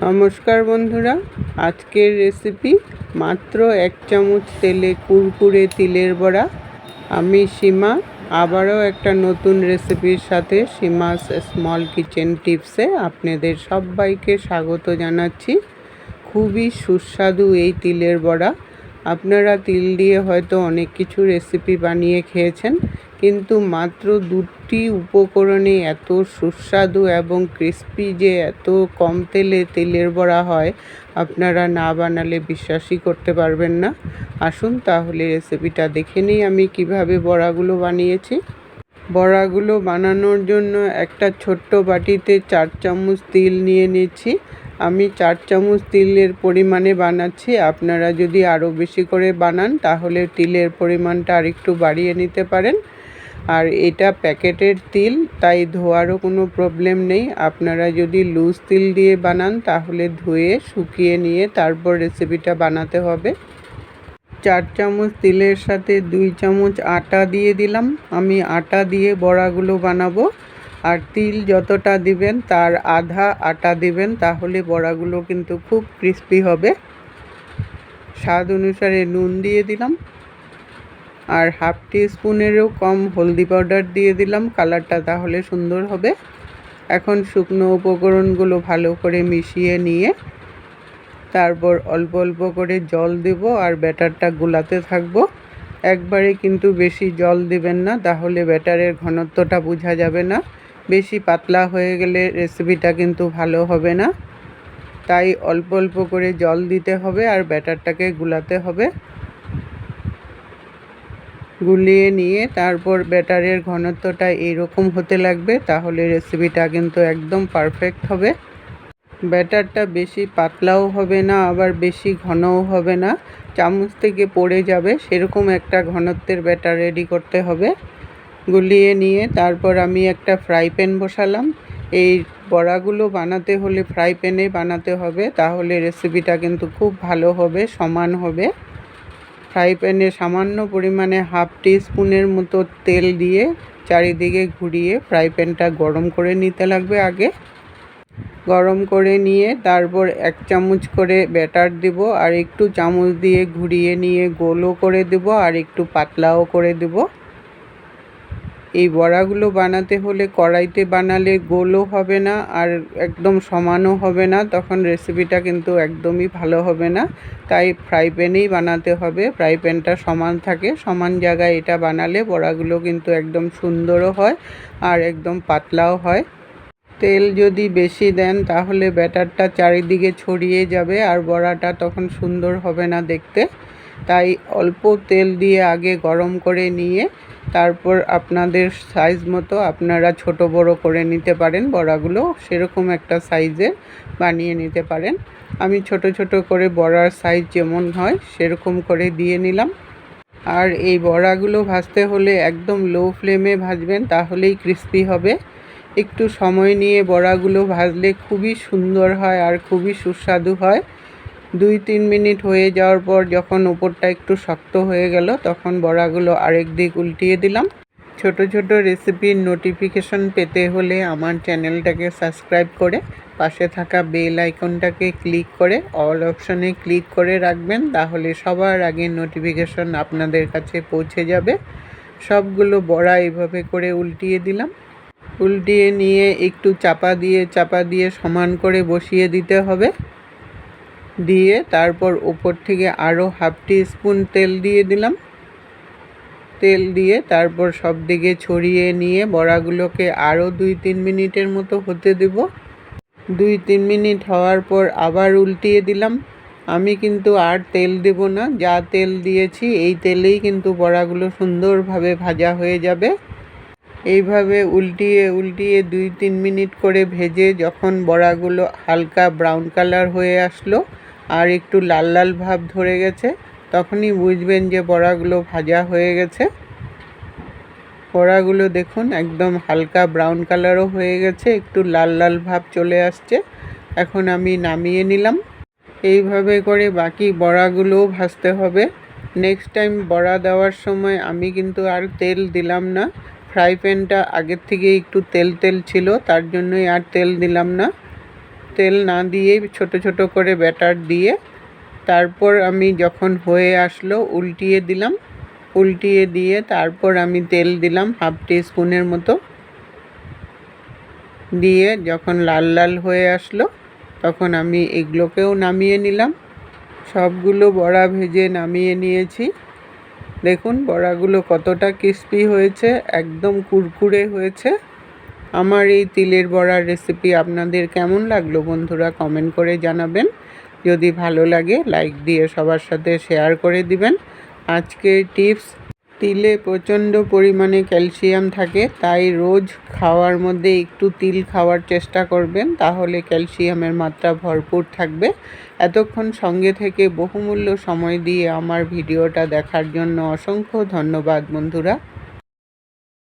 নমস্কার বন্ধুরা, আজকের রেসিপি মাত্র 1 চামচ তেলে কুরকুরে তিলের বড়া। আমি সীমা আবারও একটা নতুন রেসিপির সাথে সীমাস স্মল কিচেন টিপসে আপনাদের সবাইকে স্বাগত জানাচ্ছি। খুবই সুস্বাদু এই তিলের বড়া। আপনারা তিল দিয়ে হয়তো অনেক কিছু রেসিপি বানিয়ে খেয়েছেন, কিন্তু মাত্র 2টি উপকরণে এত সুস্বাদু এবং ক্রিস্পি যে এত কম তেলে তিলের বড়া হয়, আপনারা না বানালে বিশ্বাসই করতে পারবেন না। আসুন তাহলে রেসিপিটা দেখে নিই আমি কিভাবে বড়াগুলো বানিয়েছি। বড়াগুলো বানানোর জন্য একটা ছোট্ট বাটিতে 4 চামচ তিল নিয়ে নিচ্ছি। আমি 4 চামচ তিলের পরিমাণে বানাচ্ছি। আপনারা যদি আরও বেশি করে বানান তাহলে তিলের পরিমাণটা আরেকটু বাড়িয়ে নিতে পারেন। আর এটা প্যাকেটের তিল, তাই ধোয়ারও কোনো প্রবলেম নেই। আপনারা যদি লুজ তিল দিয়ে বানান তাহলে ধুয়ে শুকিয়ে নিয়ে তারপর রেসিপিটা বানাতে হবে। 4 চামচ তিলের সাথে 2 চামচ আটা দিয়ে দিলাম। আমি আটা দিয়ে বড়াগুলো বানাবো। আর তিল যতটা দিবেন তার আধা আটা দিবেন, তাহলে বড়াগুলো কিন্তু খুব ক্রিস্পি হবে। স্বাদ অনুসারে নুন দিয়ে দিলাম, আর হাফ টিস্পুনেরও কম হলদি পাউডার দিয়ে দিলাম, কালারটা তাহলে সুন্দর হবে। এখন শুকনো উপকরণগুলো ভালো করে মিশিয়ে নিয়ে তারপর অল্প অল্প করে জল দেব আর ব্যাটারটা গুলাতে থাকবো। একবারে কিন্তু বেশি জল দিবেন না, তাহলে ব্যাটারের ঘনত্বটা বোঝা যাবে না। বেশি পাতলা হয়ে গেলে রেসিপিটা কিন্তু ভালো হবে না। তাই অল্প অল্প করে জল দিতে হবে আর ব্যাটারটাকে গুলাতে হবে। গুলিয়ে নিয়ে তারপর ব্যাটারের ঘনত্বটা এরকম হতে লাগবে, তাহলে রেসিপিটা কিন্তু একদম পারফেক্ট হবে। ব্যাটারটা বেশি পাতলাও হবে না, আবার বেশি ঘনও হবে না, চামচ থেকে পড়ে যাবে সেরকম একটা ঘনত্বের ব্যাটার রেডি করতে হবে। গুলিয়ে নিয়ে তারপর আমি একটা ফ্রাই প্যান বসালাম। এই বড়াগুলো বানাতে হলে ফ্রাই প্যানে বানাতে হবে, তাহলে রেসিপিটা কিন্তু খুব ভালো হবে, সমান হবে। ফ্রাই প্যানে সামান্য পরিমাণে হাফ টিস্পুনের মতো তেল দিয়ে চারিদিকে ঘুরিয়ে ফ্রাই প্যানটা গরম করে নিতে লাগবে। আগে গরম করে নিয়ে তারপর 1 চামচ করে ব্যাটার দেব, আর একটু চামচ দিয়ে ঘুরিয়ে নিয়ে গোলও করে দেব আর একটু পাতলাও করে দেব। এই বড়াগুলো বানাতে হলে কড়াইতে বানালে গোলও হবে না আর একদম সমানও হবে না, তখন রেসিপিটা কিন্তু একদমই ভালো হবে না। তাই ফ্রাই প্যানেই বানাতে হবে। ফ্রাই প্যানটা সমান থাকে, সমান জায়গায় এটা বানালে বড়াগুলো কিন্তু একদম সুন্দরও হয় আর একদম পাতলাও হয়। তেল যদি বেশি দেন তাহলে ব্যাটারটা চারিদিকে ছড়িয়ে যাবে আর বড়াটা তখন সুন্দর হবে না দেখতে। তাই অল্প তেল দিয়ে আগে গরম করে নিয়ে তারপর আপনাদের সাইজ মতো আপনারা ছোট বড় করে নিতে পারেন। বড়াগুলো সেরকম একটা সাইজের বানিয়ে নিতে পারেন। আমি ছোট ছোট করে বড়ার সাইজ যেমন হয় সেরকম করে দিয়ে নিলাম। আর এই বড়াগুলো ভাজতে হলে একদম লো ফ্লেমে ভাজবেন, তাহলেই ক্রিস্পি হবে। একটু সময় নিয়ে বড়াগুলো ভাজলে খুবই সুন্দর হয় আর খুবই সুস্বাদু হয়। 2-3 মিনিট হয়ে যাওয়ার পর যখন উপরটা একটু শক্ত হয়ে গেল, তখন বড়াগুলো আরেক দিক উল্টিয়ে দিলাম। ছোট ছোট রেসিপির নোটিফিকেশন পেতে হলে আমার চ্যানেলটাকে সাবস্ক্রাইব করে পাশে থাকা বেল আইকনটাকে ক্লিক করে অল অপশনে ক্লিক করে রাখবেন, তাহলে সবার আগে নোটিফিকেশন আপনাদের কাছে পৌঁছে যাবে। সবগুলো বড়া এভাবে করে উল্টিয়ে দিলাম। উল্টিয়ে নিয়ে একটু চাপা দিয়ে সমান করে বসিয়ে দিতে হবে। দিয়ে তারপর উপর থেকে আরও হাফ টিস্পুন তেল দিয়ে দিলাম। তেল দিয়ে তারপর সব দিকে ছড়িয়ে নিয়ে বড়াগুলোকে আরও 2-3 মিনিটের মতো হতে দেব। 2-3 মিনিট হওয়ার পর আবার উল্টিয়ে দিলাম। আমি কিন্তু আর তেল দেব না, যা তেল দিয়েছি এই তেলেই কিন্তু বড়াগুলো সুন্দরভাবে ভাজা হয়ে যাবে। এইভাবে উল্টিয়ে 2-3 মিনিট করে ভেজে যখন বড়াগুলো হালকা ব্রাউন কালার হয়ে আসলো আর একটু লাল লাল ভাব ধরে গেছে, তখনই বুঝবেন যে বড়াগুলো ভাজা হয়ে গেছে। বড়াগুলো দেখুন একদম হালকা ব্রাউন কালারও হয়ে গেছে, একটু লাল লাল ভাব চলে আসছে। এখন আমি নামিয়ে নিলাম। এইভাবে করে বাকি বড়াগুলোও ভাজতে হবে। নেক্সট টাইম বড়া দেওয়ার সময় আমি কিন্তু আর তেল দিলাম না। ফ্রাই প্যানটা আগের থেকে একটু তেল তেল ছিল, তার জন্যই আর তেল দিলাম না। তেল না দিয়েই ছোট ছোট করে ব্যাটার দিয়ে তারপর আমি যখন হয়ে আসলো উল্টিয়ে দিলাম, উল্টিয়ে দিয়ে তারপর আমি তেল দিলাম 1/2 টিস্পুনের মতো, দিয়ে যখন লাল লাল হয়ে আসলো তখন আমি এগুলোকেও নামিয়ে নিলাম। সবগুলো বড়া ভেজে নামিয়ে নিয়েছি। দেখুন বড়াগুলো কতটা ক্রিস্পি হয়েছে, একদম কুরকুরে হয়েছে। আমার এই তিলের বড়ার রেসিপি আপনাদের কেমন লাগলো বন্ধুরা কমেন্ট করে জানাবেন। যদি ভালো লাগে লাইক দিয়ে সবার সাথে শেয়ার করে দিবেন। আজকের টিপস, তিলে প্রচণ্ড পরিমাণে ক্যালসিয়াম থাকে, তাই রোজ খাওয়ার মধ্যে একটু তিল খাওয়ার চেষ্টা করবেন, তাহলে ক্যালসিয়ামের মাত্রা ভরপুর থাকবে। এতক্ষণ সঙ্গে থেকে বহুমূল্য সময় দিয়ে আমার ভিডিওটা দেখার জন্য অসংখ্য ধন্যবাদ বন্ধুরা।